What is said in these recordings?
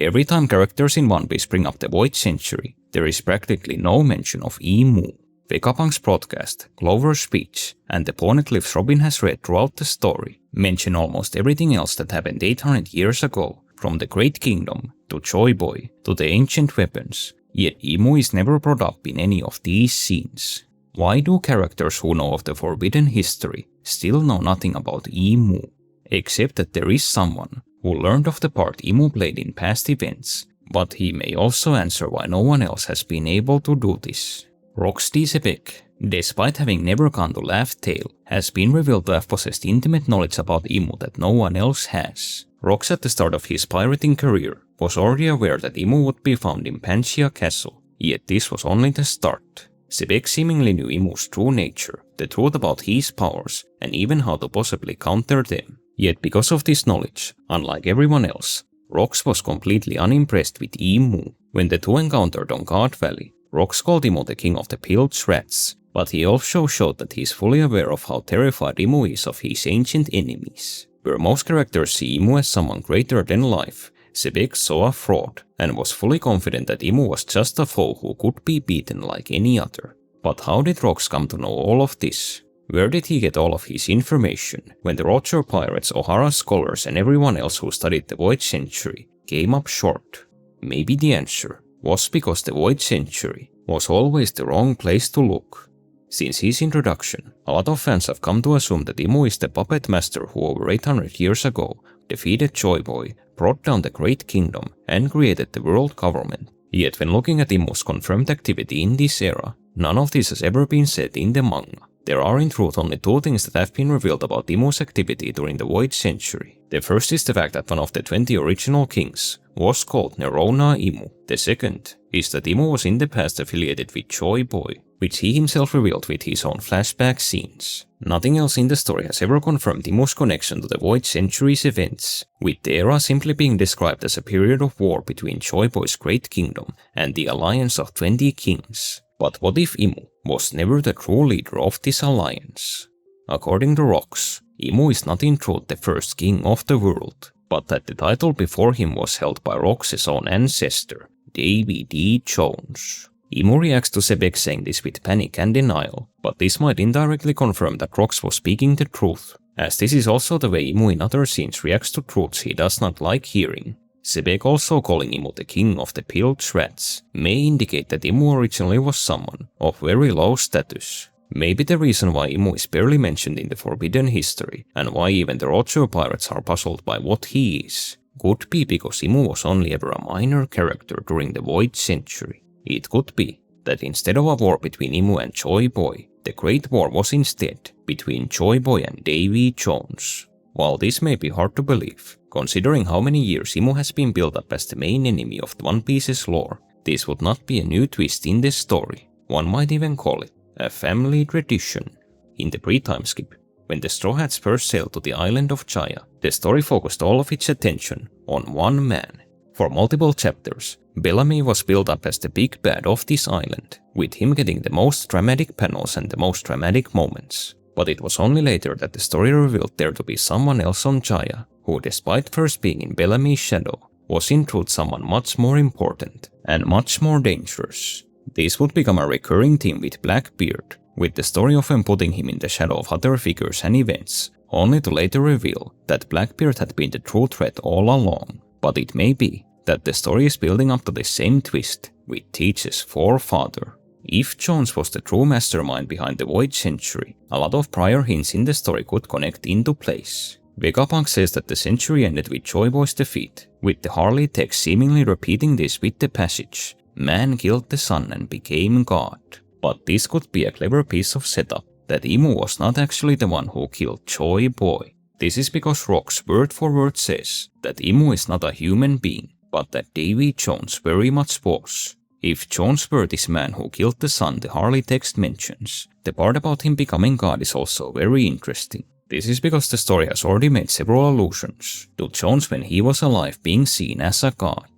Every time characters in One Piece bring up the Void Century, there is practically no mention of Imu. Vegapunk's broadcast, Clover's speech, and the Poneglyphs Robin has read throughout the story mention almost everything else that happened 800 years ago, from the Great Kingdom, to Joy Boy, to the ancient weapons, yet Imu is never brought up in any of these scenes. Why do characters who know of the forbidden history still know nothing about Imu? Except that there is someone who learned of the part Imu played in past events, but he may also answer why no one else has been able to do this. Rox D. Sebek, despite having never gone to Laugh Tale, has been revealed to have possessed intimate knowledge about Imu that no one else has. Rox at the start of his pirating career was already aware that Imu would be found in Pangaea Castle, yet this was only the start. Sebek seemingly knew Imu's true nature, the truth about his powers, and even how to possibly counter them. Yet because of this knowledge, unlike everyone else, Rox was completely unimpressed with Imu. When the two encountered on God Valley, Rox called Imu the king of the Pilged Rats, but he also showed that he is fully aware of how terrified Imu is of his ancient enemies. Where most characters see Imu as someone greater than life, Sebek saw a fraud and was fully confident that Imu was just a foe who could be beaten like any other. But how did Rox come to know all of this? Where did he get all of his information when the Roger Pirates, O'Hara scholars, and everyone else who studied the Void Century came up short? Maybe the answer was because the Void Century was always the wrong place to look. Since his introduction, a lot of fans have come to assume that Imu is the puppet master who over 800 years ago defeated Joy Boy, brought down the Great Kingdom, and created the world government. Yet when looking at Imu's confirmed activity in this era, none of this has ever been said in the manga. There are in truth only two things that have been revealed about Imu's activity during the Void Century. The first is the fact that one of the 20 original kings was called Nerona Imu. The second is that Imu was in the past affiliated with Joy Boy, which he himself revealed with his own flashback scenes. Nothing else in the story has ever confirmed Imu's connection to the Void Century's events, with the era simply being described as a period of war between Joy Boy's Great Kingdom and the alliance of 20 kings. But what if Imu was never the true leader of this alliance? According to Rox, Imu is not in truth the first king of the world, but that the title before him was held by Rox's own ancestor, Davy D. Jones. Imu reacts to Sebek saying this with panic and denial, but this might indirectly confirm that Rox was speaking the truth, as this is also the way Imu in other scenes reacts to truths he does not like hearing. Sebek also calling Imu the king of the Pilged Rats may indicate that Imu originally was someone of very low status. Maybe the reason why Imu is barely mentioned in the forbidden history, and why even the Roger Pirates are puzzled by what he is, could be because Imu was only ever a minor character during the Void Century. It could be that instead of a war between Imu and Joy Boy, the Great War was instead between Joy Boy and Davy Jones. While this may be hard to believe, considering how many years Imu has been built up as the main enemy of One Piece's lore, this would not be a new twist in this story. One might even call it a family tradition. In the pre-time skip, when the Straw Hats first sailed to the island of Jaya, the story focused all of its attention on one man. For multiple chapters, Bellamy was built up as the big bad of this island, with him getting the most dramatic panels and the most dramatic moments. But it was only later that the story revealed there to be someone else on Jaya, who despite first being in Bellamy's shadow, was in truth someone much more important and much more dangerous. This would become a recurring theme with Blackbeard, with the story often putting him in the shadow of other figures and events, only to later reveal that Blackbeard had been the true threat all along. But it may be that the story is building up to the same twist with Teach's forefather. If Jones was the true mastermind behind the Void Century, a lot of prior hints in the story could connect into place. Vegapunk says that the century ended with Joy Boy's defeat, with the Harley text seemingly repeating this with the passage, "Man killed the sun and became God." But this could be a clever piece of setup, that Imu was not actually the one who killed Joy Boy. This is because Rox word for word says that Imu is not a human being, but that Davy Jones very much was. If Jones were this man who killed the sun the Harley text mentions, the part about him becoming God is also very interesting. This is because the story has already made several allusions to Jones when he was alive being seen as a god.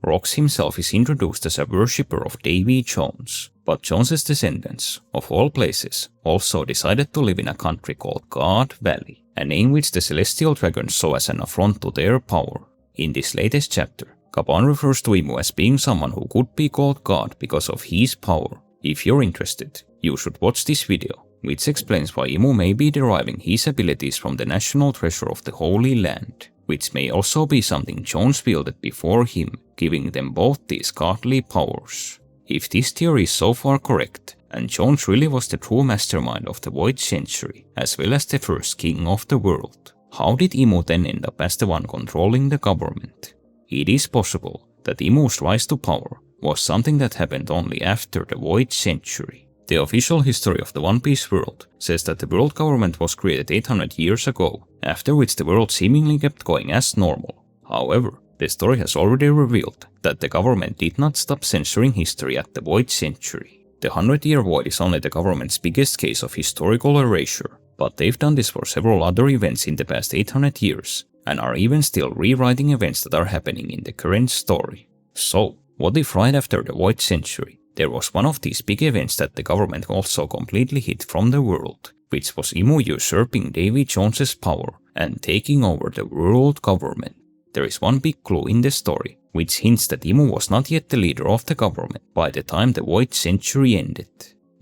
Rox himself is introduced as a worshipper of Davy Jones, but Jones's descendants, of all places, also decided to live in a country called God Valley, a name which the celestial dragons saw as an affront to their power. In this latest chapter, Kaban refers to Imu as being someone who could be called God because of his power. If you're interested, you should watch this video, which explains why Imu may be deriving his abilities from the national treasure of the Holy Land, which may also be something Jones wielded before him, giving them both these godly powers. If this theory is so far correct, and Jones really was the true mastermind of the Void Century, as well as the first king of the world, how did Imu then end up as the one controlling the government? It is possible that Imu's rise to power was something that happened only after the Void Century. The official history of the One Piece world says that the world government was created 800 years ago, after which the world seemingly kept going as normal. However, the story has already revealed that the government did not stop censoring history at the Void Century. The 100-year void is only the government's biggest case of historical erasure, but they've done this for several other events in the past 800 years, and are even still rewriting events that are happening in the current story. So, what if right after the Void Century, there was one of these big events that the government also completely hid from the world, which was Imu usurping Davy Jones's power and taking over the world government? There is one big clue in the story, which hints that Imu was not yet the leader of the government by the time the Void Century ended.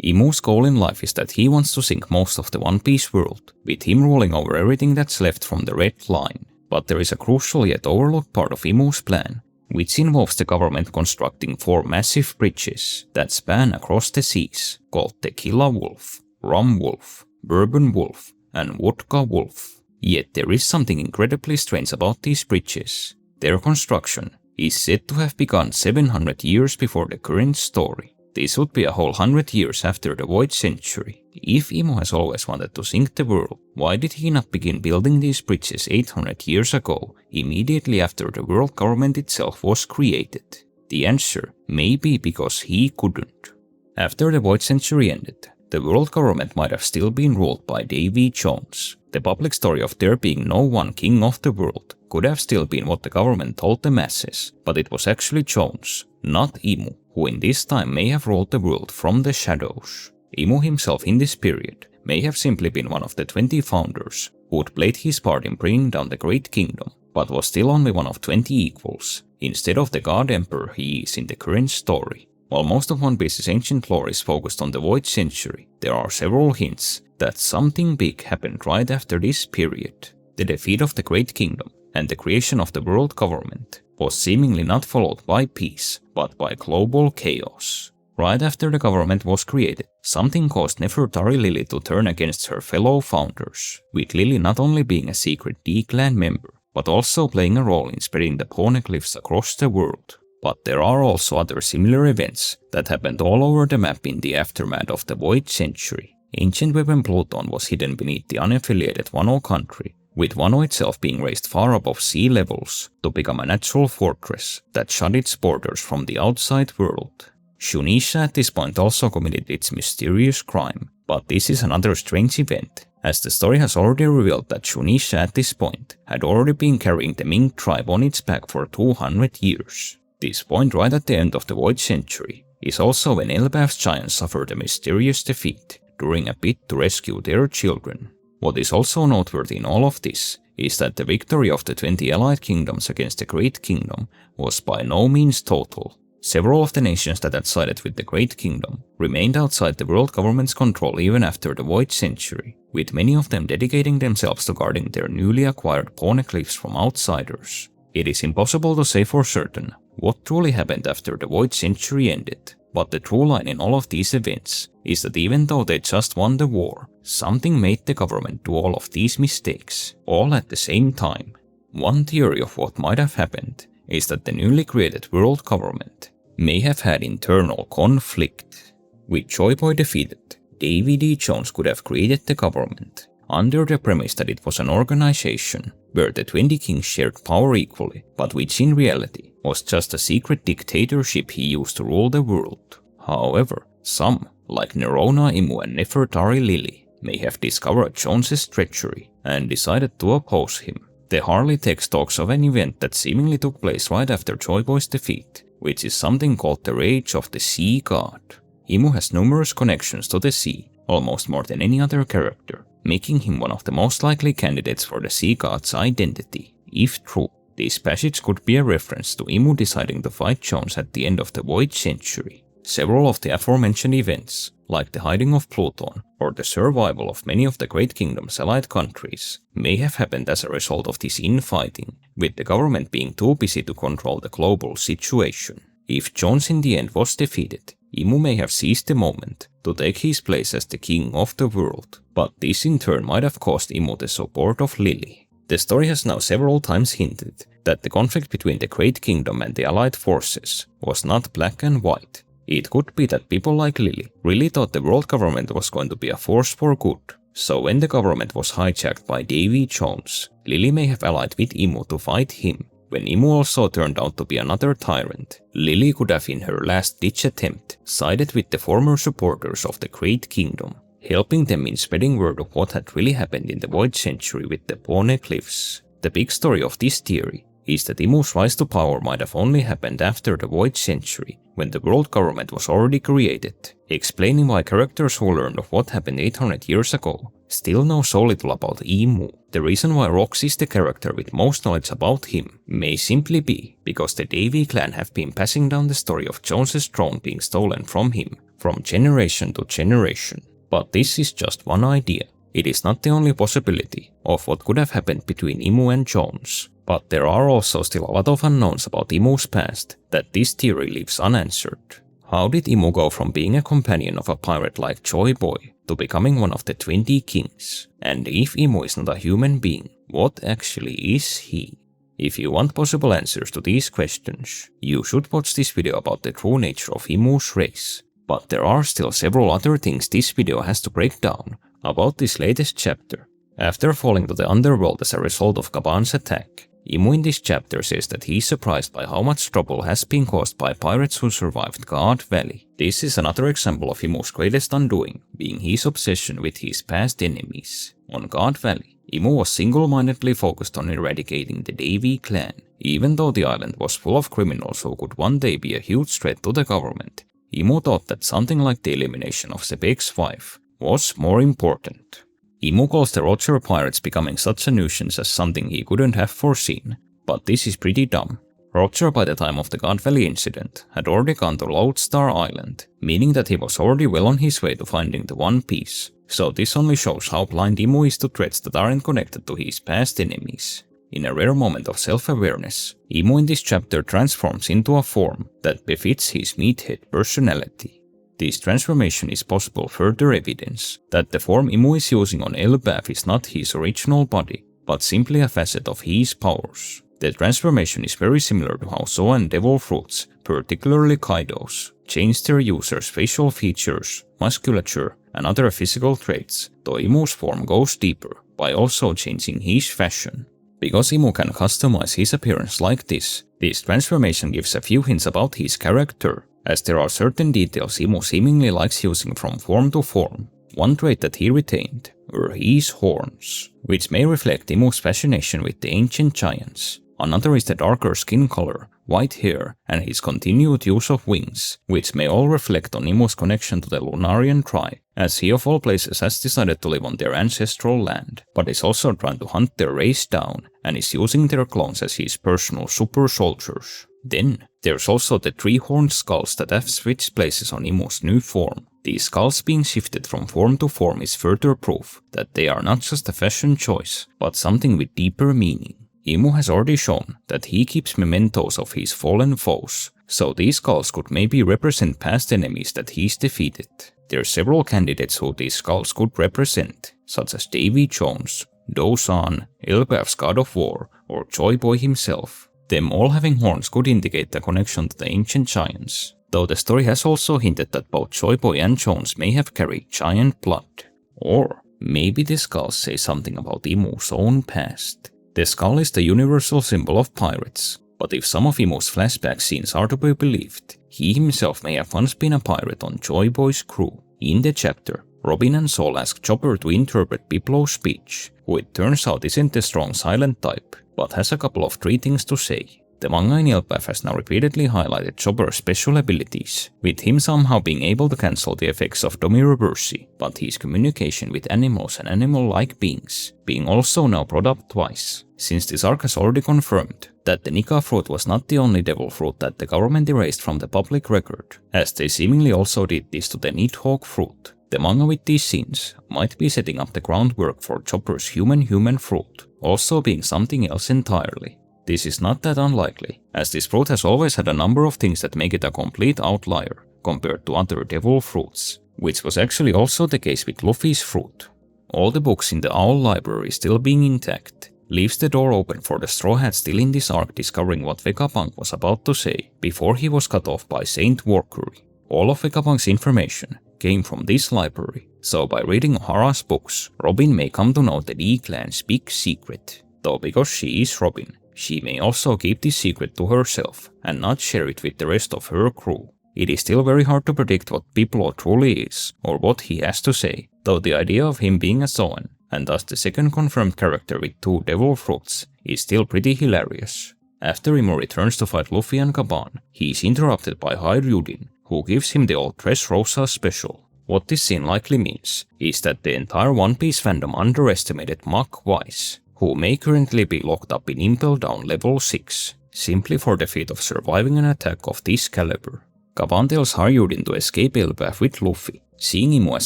Imu's goal in life is that he wants to sink most of the One Piece world, with him ruling over everything that's left from the Red Line. But there is a crucial yet overlooked part of Imu's plan, which involves the government constructing 4 massive bridges that span across the seas, called Tequila Wolf, Rum Wolf, Bourbon Wolf, and Vodka Wolf. Yet there is something incredibly strange about these bridges. Their construction is said to have begun 700 years before the current story. This would be a whole 100 years after the Void Century. If Imu has always wanted to sink the world, why did he not begin building these bridges 800 years ago, immediately after the world government itself was created? The answer may be because he couldn't. After the Void Century ended, the world government might have still been ruled by Davy Jones. The public story of there being no one king of the world could have still been what the government told the masses, but it was actually Jones, not Imu, who in this time may have ruled the world from the shadows. Imu himself in this period may have simply been one of the 20 founders who'd played his part in bringing down the Great Kingdom, but was still only one of 20 equals, instead of the God Emperor he is in the current story. While most of One Piece's ancient lore is focused on the Void Century, there are several hints that something big happened right after this period. The defeat of the Great Kingdom and the creation of the world government was seemingly not followed by peace, but by global chaos. Right after the government was created, something caused Nefertari Lily to turn against her fellow founders, with Lily not only being a secret D-clan member, but also playing a role in spreading the Poneglyphs across the world. But there are also other similar events that happened all over the map in the aftermath of the Void Century. Ancient weapon Pluton was hidden beneath the unaffiliated Wano country, with Wano itself being raised far above sea levels to become a natural fortress that shut its borders from the outside world. Shueisha at this point also committed its mysterious crime, but this is another strange event, as the story has already revealed that Shueisha at this point had already been carrying the Ming tribe on its back for 200 years. This point right at the end of the Void Century is also when Elbaf's giants suffered a mysterious defeat during a bid to rescue their children. What is also noteworthy in all of this is that the victory of the 20 allied kingdoms against the Great Kingdom was by no means total. Several of the nations that had sided with the Great Kingdom remained outside the world government's control even after the Void Century, with many of them dedicating themselves to guarding their newly acquired Poneglyphs from outsiders. It is impossible to say for certain what truly happened after the Void Century ended, but the true line in all of these events is that even though they just won the war, something made the government do all of these mistakes, all at the same time. One theory of what might have happened is that the newly created world government may have had internal conflict. With Joy Boy defeated, Davy D. Jones could have created the government under the premise that it was an organization where the 20 kings shared power equally, but which in reality was just a secret dictatorship he used to rule the world. However, some, like Nerona Imu and Nefertari Lily, may have discovered Jones's treachery and decided to oppose him. The Harley text talks of an event that seemingly took place right after Joy Boy's defeat, which is something called the Rage of the Sea God. Imu has numerous connections to the sea, almost more than any other character, making him one of the most likely candidates for the Sea God's identity, if true. This passage could be a reference to Imu deciding to fight Jones at the end of the Void Century. Several of the aforementioned events, like the hiding of Pluton or the survival of many of the Great Kingdom's allied countries, may have happened as a result of this infighting, with the government being too busy to control the global situation. If Jones in the end was defeated, Imu may have seized the moment to take his place as the king of the world, but this in turn might have cost Imu the support of Lily. The story has now several times hinted that the conflict between the Great Kingdom and the allied forces was not black and white. It could be that people like Lily really thought the world government was going to be a force for good. So when the government was hijacked by Davy Jones, Lily may have allied with Imu to fight him. When Imu also turned out to be another tyrant, Lily could have in her last-ditch attempt sided with the former supporters of the Great Kingdom, helping them in spreading word of what had really happened in the Void Century with the Poneglyphs. The big story of this theory is that Imu's rise to power might have only happened after the Void Century, when the world government was already created, explaining why characters who learned of what happened 800 years ago still know so little about Imu. The reason why Rox is the character with most knowledge about him may simply be because the Davy clan have been passing down the story of Jones's throne being stolen from him from generation to generation. But this is just one idea. It is not the only possibility of what could have happened between Imu and Jones. But there are also still a lot of unknowns about Imu's past that this theory leaves unanswered. How did Imu go from being a companion of a pirate like Joy Boy to becoming one of the 20 kings? And if Imu is not a human being, what actually is he? If you want possible answers to these questions, you should watch this video about the true nature of Imu's race. But there are still several other things this video has to break down about this latest chapter. After falling to the underworld as a result of Kaban's attack, Imu in this chapter says that he's surprised by how much trouble has been caused by pirates who survived God Valley. This is another example of Imu's greatest undoing, being his obsession with his past enemies. On God Valley, Imu was single-mindedly focused on eradicating the Davy clan. Even though the island was full of criminals who could one day be a huge threat to the government, Imu thought that something like the elimination of Sebek's wife was more important. Imu calls the Roger pirates becoming such a nuisance as something he couldn't have foreseen, but this is pretty dumb. Roger, by the time of the God Valley incident, had already gone to Lodestar Island, meaning that he was already well on his way to finding the One Piece, so this only shows how blind Imu is to threats that aren't connected to his past enemies. In a rare moment of self-awareness, Imu in this chapter transforms into a form that befits his meathead personality. This transformation is possible further evidence that the form Imu is using on Elbaf is not his original body, but simply a facet of his powers. The transformation is very similar to how Zoa and Devil Fruits, particularly Kaido's, change their users' facial features, musculature, and other physical traits, though Imu's form goes deeper by also changing his fashion. Because Imu can customize his appearance like this transformation gives a few hints about his character, as there are certain details Imu seemingly likes using from form to form. One trait that he retained were his horns, which may reflect Imu's fascination with the ancient giants. Another is the darker skin color, white hair, and his continued use of wings, which may all reflect on Imu's connection to the Lunarian tribe, as he of all places has decided to live on their ancestral land, but is also trying to hunt their race down, and is using their clones as his personal super soldiers. Then, there's also the 3 horned skulls that have switched places on Imu's new form. These skulls being shifted from form to form is further proof that they are not just a fashion choice, but something with deeper meaning. Imu has already shown that he keeps mementos of his fallen foes, so these skulls could maybe represent past enemies that he's defeated. There are several candidates who these skulls could represent, such as Davy Jones, Dozan, Elbaf's God of War, or Joy Boy himself. Them all having horns could indicate the connection to the ancient giants, though the story has also hinted that both Joy Boy and Jones may have carried giant blood. Or maybe the skulls say something about Imu's own past. The skull is the universal symbol of pirates, but if some of Imu's flashback scenes are to be believed, he himself may have once been a pirate on Joy Boy's crew. In the chapter, Robin and Sol ask Chopper to interpret Piplo's speech, who it turns out isn't the strong silent type, but has a couple of 3 things to say. The manga in Elbaf has now repeatedly highlighted Chopper's special abilities, with him somehow being able to cancel the effects of Domi Reversi, but his communication with animals and animal-like beings being also now brought up twice, since this arc has already confirmed that the Nika fruit was not the only devil fruit that the government erased from the public record, as they seemingly also did this to the Nidhogg fruit. The manga with these scenes might be setting up the groundwork for Chopper's human fruit also being something else entirely. This is not that unlikely, as this fruit has always had a number of things that make it a complete outlier compared to other devil fruits, which was actually also the case with Luffy's fruit. All the books in the Owl library still being intact leaves the door open for the Straw Hat still in this arc discovering what Vegapunk was about to say before he was cut off by Saint Workery. All of Vegapunk's information came from this library, so by reading Ohara's books, Robin may come to know the D-Clan's big secret. Though because she is Robin, she may also keep this secret to herself and not share it with the rest of her crew. It is still very hard to predict what Piplo truly is or what he has to say, though the idea of him being a Zoan, and thus the second confirmed character with 2 devil fruits, is still pretty hilarious. After Imo returns to fight Luffy and Kaban, he is interrupted by Hyryuden, who gives him the old Dressrosa special. What this scene likely means is that the entire One Piece fandom underestimated Mach Weiss, who may currently be locked up in Impel Down level 6, simply for the feat of surviving an attack of this caliber. Kaban tells Hyryuden to escape Elbaf with Luffy, seeing Imo as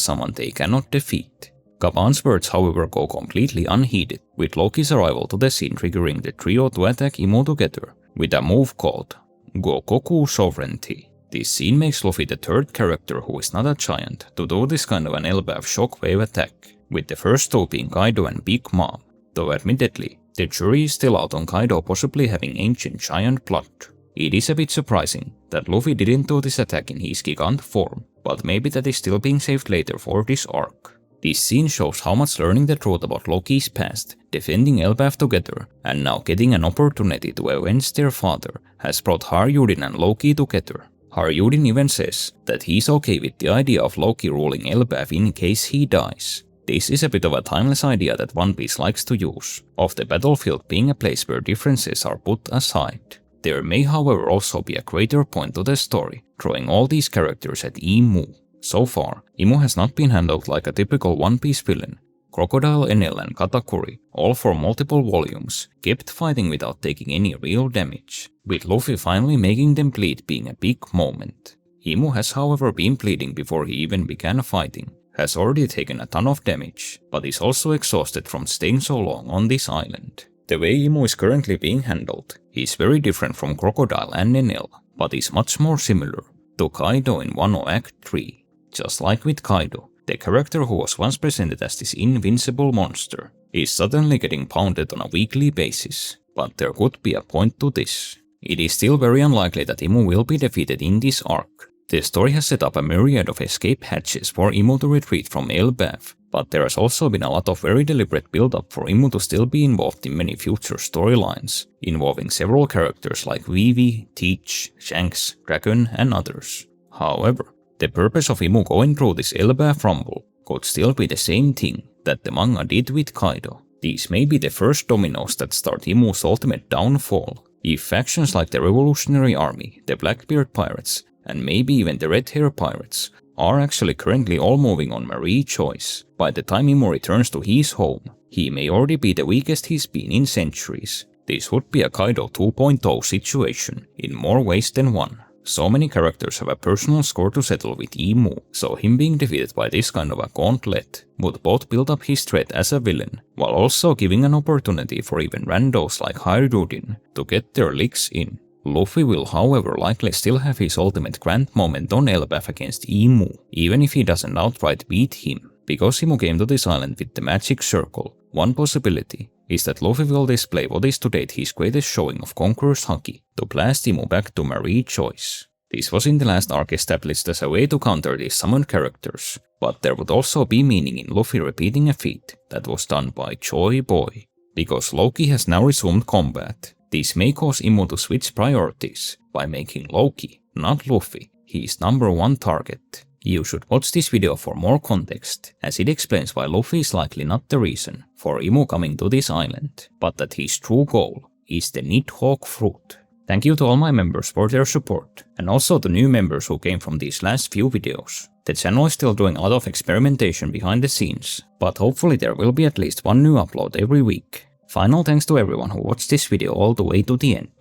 someone they cannot defeat. Kaban's words however go completely unheeded, with Loki's arrival to the scene triggering the trio to attack Imo together, with a move called Gokoku Sovereignty. This scene makes Luffy the third character who is not a giant to do this kind of an Elbaf shockwave attack, with the first 2 being Kaido and Big Mom. Though admittedly, the jury is still out on Kaido possibly having ancient giant blood. It is a bit surprising that Luffy didn't do this attack in his Gigant form, but maybe that is still being saved later for this arc. This scene shows how much learning the truth about Loki's past, defending Elbaf together, and now getting an opportunity to avenge their father has brought Hyryuden and Loki together. Hyryuden even says that he's okay with the idea of Loki ruling Elbaf in case he dies. This is a bit of a timeless idea that One Piece likes to use, of the battlefield being a place where differences are put aside. There may however also be a greater point to the story, throwing all these characters at Imu. So far, Imu has not been handled like a typical One Piece villain. Crocodile, Enel and Katakuri, all for multiple volumes, kept fighting without taking any real damage, with Luffy finally making them bleed being a big moment. Imu has however been bleeding before he even began fighting, has already taken a ton of damage, but is also exhausted from staying so long on this island. The way Imu is currently being handled is very different from Crocodile and Enel, but is much more similar to Kaido in Wano Act 3. Just like with Kaido, the character who was once presented as this invincible monster is suddenly getting pounded on a weekly basis, but there could be a point to this. It is still very unlikely that Imu will be defeated in this arc. The story has set up a myriad of escape hatches for Imu to retreat from Elbaf, but there has also been a lot of very deliberate build-up for Imu to still be involved in many future storylines, involving several characters like Vivi, Teach, Shanks, Dragon and others. However, the purpose of Imu going through this Elbaf rumble could still be the same thing that the manga did with Kaido. These may be the first dominoes that start Imu's ultimate downfall, if factions like the Revolutionary Army, the Blackbeard Pirates, and maybe even the Red Hair Pirates are actually currently all moving on Marie Choice. By the time Imu returns to his home, he may already be the weakest he's been in centuries. This would be a Kaido 2.0 situation in more ways than one. So many characters have a personal score to settle with Imu, so him being defeated by this kind of a gauntlet would both build up his threat as a villain, while also giving an opportunity for even randos like Hyryuden to get their licks in. Luffy will however likely still have his ultimate grand moment on Elbaf against Imu, even if he doesn't outright beat him, because Imu came to this island with the magic circle. One possibility is that Luffy will display what is to date his greatest showing of Conqueror's Haki to blast Imu back to Marie Choice. This was in the last arc established as a way to counter these summoned characters, but there would also be meaning in Luffy repeating a feat that was done by Choi Boy. Because Loki has now resumed combat, this may cause Imu to switch priorities by making Loki, not Luffy, his #1 target. You should watch this video for more context, as it explains why Luffy is likely not the reason for Imu coming to this island, but that his true goal is the Nidhogg fruit. Thank you to all my members for their support, and also to new members who came from these last few videos. The channel is still doing a lot of experimentation behind the scenes, but hopefully there will be at least one new upload every week. Final thanks to everyone who watched this video all the way to the end.